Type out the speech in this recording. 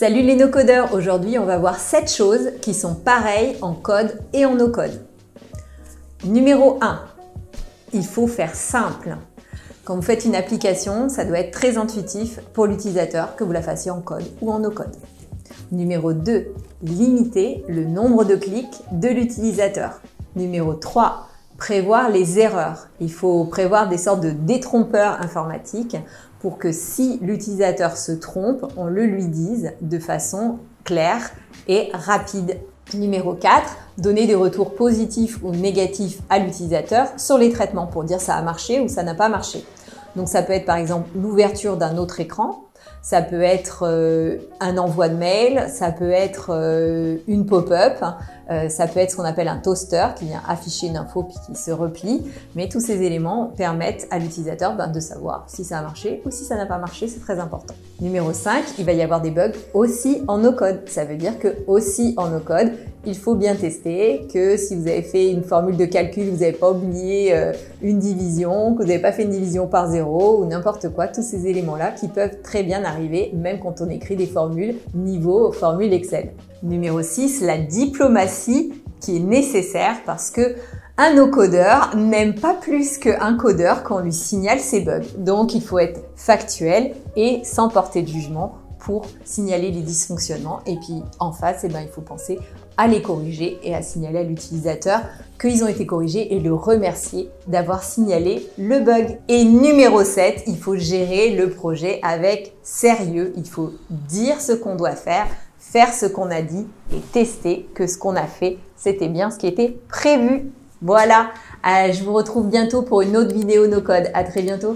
Salut les no-codeurs! Aujourd'hui, on va voir 7 choses qui sont pareilles en code et en no-code. Numéro 1, il faut faire simple. Quand vous faites une application, ça doit être très intuitif pour l'utilisateur, que vous la fassiez en code ou en no-code. Numéro 2, limiter le nombre de clics de l'utilisateur. Numéro 3, prévoir les erreurs. Il faut prévoir des sortes de détrompeurs informatiques pour que si l'utilisateur se trompe, on le lui dise de façon claire et rapide. Numéro 4, donner des retours positifs ou négatifs à l'utilisateur sur les traitements pour dire ça a marché ou ça n'a pas marché. Donc ça peut être par exemple l'ouverture d'un autre écran, ça peut être un envoi de mail, ça peut être une pop-up, ça peut être ce qu'on appelle un toaster qui vient afficher une info puis qui se replie. Mais tous ces éléments permettent à l'utilisateur de savoir si ça a marché ou si ça n'a pas marché, c'est très important. Numéro 5, il va y avoir des bugs aussi en no-code. Ça veut dire que aussi en no-code, il faut bien tester que si vous avez fait une formule de calcul, vous n'avez pas oublié une division, que vous n'avez pas fait une division par 0 ou n'importe quoi, tous ces éléments-là qui peuvent très bien arriver même quand on écrit des formules niveau formule Excel. Numéro 6, la diplomatie qui est nécessaire parce que un no-codeur n'aime pas plus qu'un codeur quand on lui signale ses bugs. Donc il faut être factuel et sans porter de jugement pour signaler les dysfonctionnements. Et puis en face, il faut penser à les corriger et à signaler à l'utilisateur qu'ils ont été corrigés et le remercier d'avoir signalé le bug. Et numéro 7, il faut gérer le projet avec sérieux. Il faut dire ce qu'on doit faire ce qu'on a dit et tester que ce qu'on a fait, c'était bien ce qui était prévu. Voilà, je vous retrouve bientôt pour une autre vidéo no-code. À très bientôt.